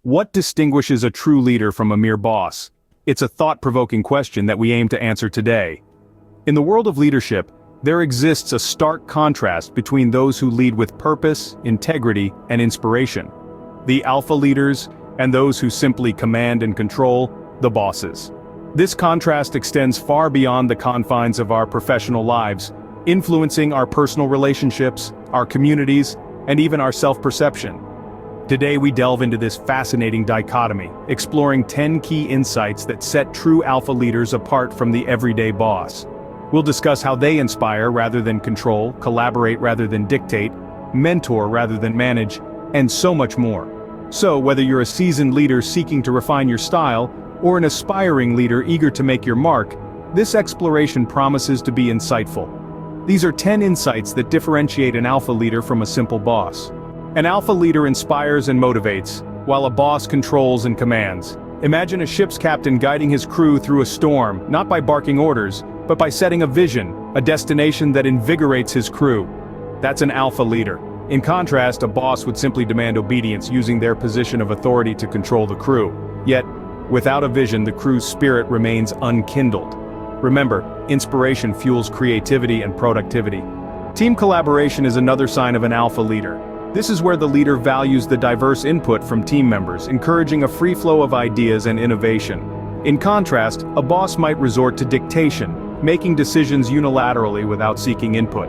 What distinguishes a true leader from a mere boss? It's a thought-provoking question that we aim to answer today. In the world of leadership, there exists a stark contrast between those who lead with purpose, integrity, and inspiration. The alpha leaders, and those who simply command and control, the bosses. This contrast extends far beyond the confines of our professional lives, influencing our personal relationships, our communities, and even our self-perception. Today we delve into this fascinating dichotomy, exploring 10 key insights that set true alpha leaders apart from the everyday boss. We'll discuss how they inspire rather than control, collaborate rather than dictate, mentor rather than manage, and so much more. So, whether you're a seasoned leader seeking to refine your style, or an aspiring leader eager to make your mark, this exploration promises to be insightful. These are 10 insights that differentiate an alpha leader from a simple boss. An alpha leader inspires and motivates, while a boss controls and commands. Imagine a ship's captain guiding his crew through a storm, not by barking orders, but by setting a vision, a destination that invigorates his crew. That's an alpha leader. In contrast, a boss would simply demand obedience using their position of authority to control the crew. Yet, without a vision, the crew's spirit remains unkindled. Remember, inspiration fuels creativity and productivity. Team collaboration is another sign of an alpha leader. This is where the leader values the diverse input from team members, encouraging a free flow of ideas and innovation. In contrast, a boss might resort to dictation, making decisions unilaterally without seeking input.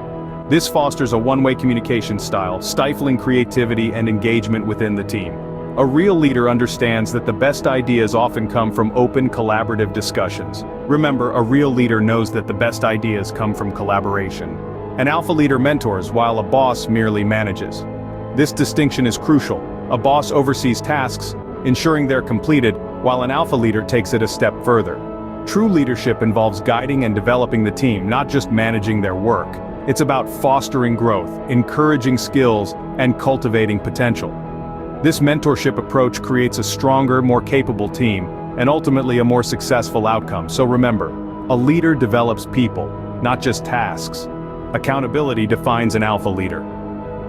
This fosters a one-way communication style, stifling creativity and engagement within the team. A real leader understands that the best ideas often come from open, collaborative discussions. Remember, a real leader knows that the best ideas come from collaboration. An alpha leader mentors, while a boss merely manages. This distinction is crucial. A boss oversees tasks, ensuring they're completed, while an alpha leader takes it a step further. True leadership involves guiding and developing the team, not just managing their work. It's about fostering growth, encouraging skills, and cultivating potential. This mentorship approach creates a stronger, more capable team, and ultimately a more successful outcome. So remember, a leader develops people, not just tasks. Accountability defines an alpha leader.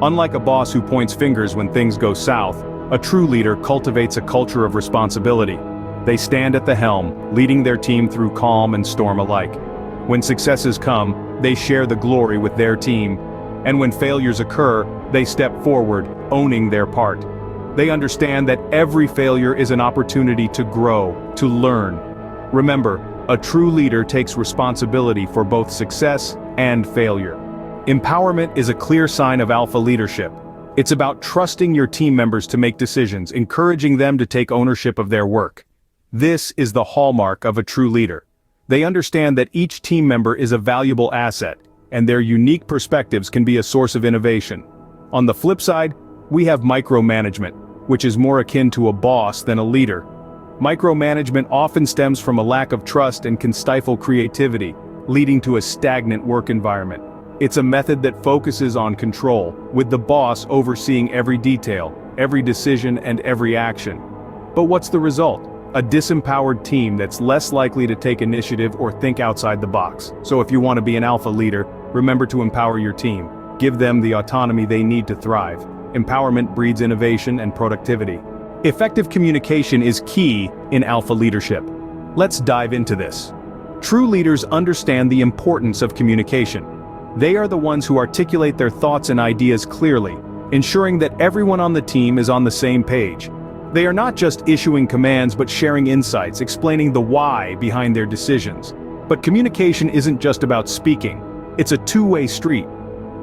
Unlike a boss who points fingers when things go south, a true leader cultivates a culture of responsibility. They stand at the helm, leading their team through calm and storm alike. When successes come, they share the glory with their team, and when failures occur, they step forward, owning their part. They understand that every failure is an opportunity to grow, to learn. Remember, a true leader takes responsibility for both success and failure. Empowerment is a clear sign of alpha leadership. It's about trusting your team members to make decisions, encouraging them to take ownership of their work. This is the hallmark of a true leader. They understand that each team member is a valuable asset, and their unique perspectives can be a source of innovation. On the flip side, we have micromanagement, which is more akin to a boss than a leader. Micromanagement often stems from a lack of trust and can stifle creativity, leading to a stagnant work environment. It's a method that focuses on control, with the boss overseeing every detail, every decision, and every action. But what's the result? A disempowered team that's less likely to take initiative or think outside the box. So if you want to be an alpha leader, remember to empower your team. Give them the autonomy they need to thrive. Empowerment breeds innovation and productivity. Effective communication is key in alpha leadership. Let's dive into this. True leaders understand the importance of communication. They are the ones who articulate their thoughts and ideas clearly, ensuring that everyone on the team is on the same page. They are not just issuing commands but sharing insights, explaining the why behind their decisions. But communication isn't just about speaking. It's a two-way street.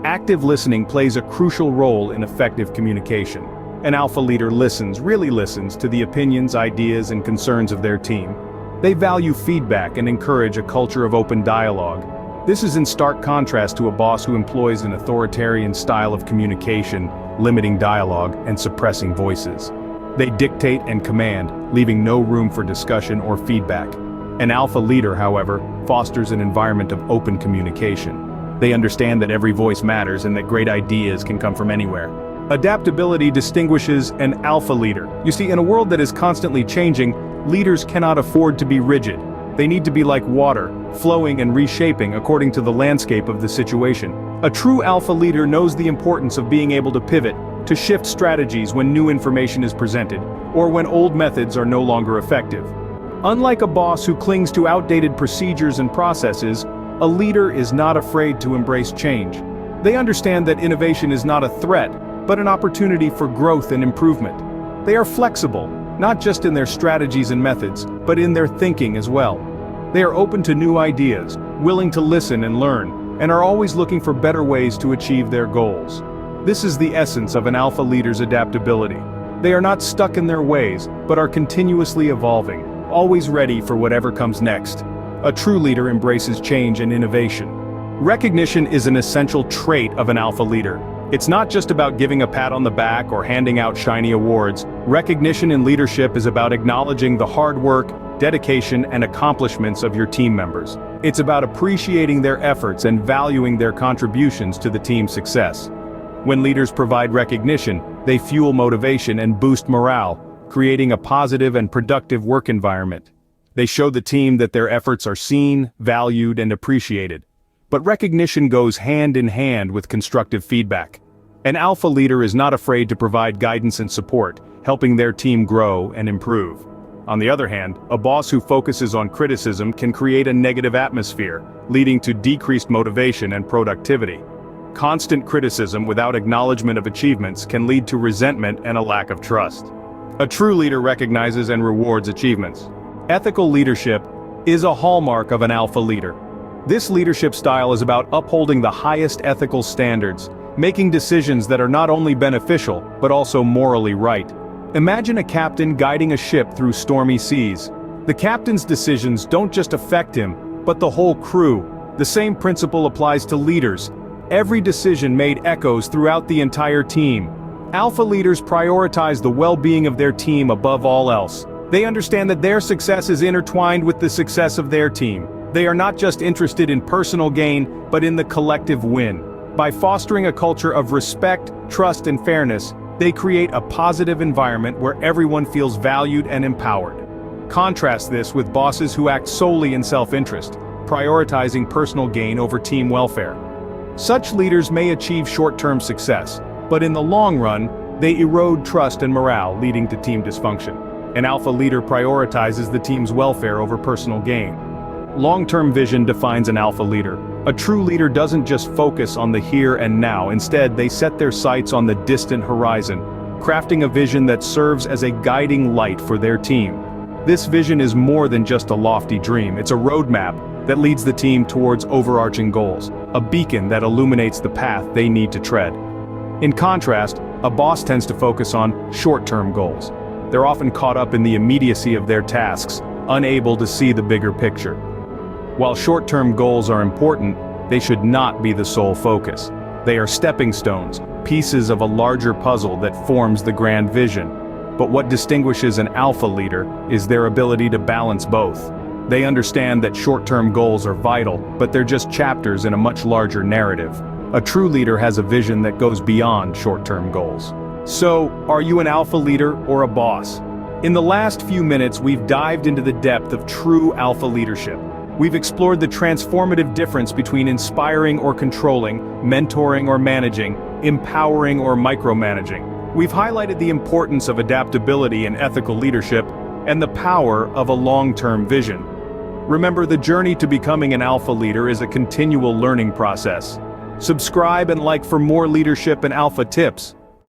Active listening plays a crucial role in effective communication. An alpha leader really listens to the opinions, ideas, and concerns of their team. They value feedback and encourage a culture of open dialogue. This is in stark contrast to a boss who employs an authoritarian style of communication, limiting dialogue and suppressing voices. They dictate and command, leaving no room for discussion or feedback. An alpha leader, however, fosters an environment of open communication. They understand that every voice matters and that great ideas can come from anywhere. Adaptability distinguishes an alpha leader. You see, in a world that is constantly changing, leaders cannot afford to be rigid. They need to be like water, flowing and reshaping according to the landscape of the situation. A true alpha leader knows the importance of being able to pivot, to shift strategies when new information is presented, or when old methods are no longer effective. Unlike a boss who clings to outdated procedures and processes, a leader is not afraid to embrace change. They understand that innovation is not a threat, but an opportunity for growth and improvement. They are flexible, not just in their strategies and methods, but in their thinking as well. They are open to new ideas, willing to listen and learn, and are always looking for better ways to achieve their goals. This is the essence of an alpha leader's adaptability. They are not stuck in their ways, but are continuously evolving, always ready for whatever comes next. A true leader embraces change and innovation. Recognition is an essential trait of an alpha leader. It's not just about giving a pat on the back or handing out shiny awards. Recognition in leadership is about acknowledging the hard work, dedication, and accomplishments of your team members. It's about appreciating their efforts and valuing their contributions to the team's success. When leaders provide recognition, they fuel motivation and boost morale, creating a positive and productive work environment. They show the team that their efforts are seen, valued, and appreciated. But recognition goes hand in hand with constructive feedback. An alpha leader is not afraid to provide guidance and support, helping their team grow and improve. On the other hand, a boss who focuses on criticism can create a negative atmosphere, leading to decreased motivation and productivity. Constant criticism without acknowledgement of achievements can lead to resentment and a lack of trust. A true leader recognizes and rewards achievements. Ethical leadership is a hallmark of an alpha leader. This leadership style is about upholding the highest ethical standards, making decisions that are not only beneficial, but also morally right. Imagine a captain guiding a ship through stormy seas. The captain's decisions don't just affect him, but the whole crew. The same principle applies to leaders. Every decision made echoes throughout the entire team. Alpha leaders prioritize the well-being of their team above all else. They understand that their success is intertwined with the success of their team. They are not just interested in personal gain, but in the collective win. By fostering a culture of respect, trust, and fairness, they create a positive environment where everyone feels valued and empowered. Contrast this with bosses who act solely in self-interest, prioritizing personal gain over team welfare. Such leaders may achieve short-term success, but in the long run, they erode trust and morale, leading to team dysfunction. An alpha leader prioritizes the team's welfare over personal gain. Long-term vision defines an alpha leader. A true leader doesn't just focus on the here and now, instead they set their sights on the distant horizon, crafting a vision that serves as a guiding light for their team. This vision is more than just a lofty dream, it's a roadmap that leads the team towards overarching goals, a beacon that illuminates the path they need to tread. In contrast, a boss tends to focus on short-term goals. They're often caught up in the immediacy of their tasks, unable to see the bigger picture. While short-term goals are important, they should not be the sole focus. They are stepping stones, pieces of a larger puzzle that forms the grand vision. But what distinguishes an alpha leader is their ability to balance both. They understand that short-term goals are vital, but they're just chapters in a much larger narrative. A true leader has a vision that goes beyond short-term goals. So, are you an alpha leader or a boss? In the last few minutes, we've dived into the depth of true alpha leadership. We've explored the transformative difference between inspiring or controlling, mentoring or managing, empowering or micromanaging. We've highlighted the importance of adaptability and ethical leadership, and the power of a long-term vision. Remember, the journey to becoming an alpha leader is a continual learning process. Subscribe and like for more leadership and alpha tips.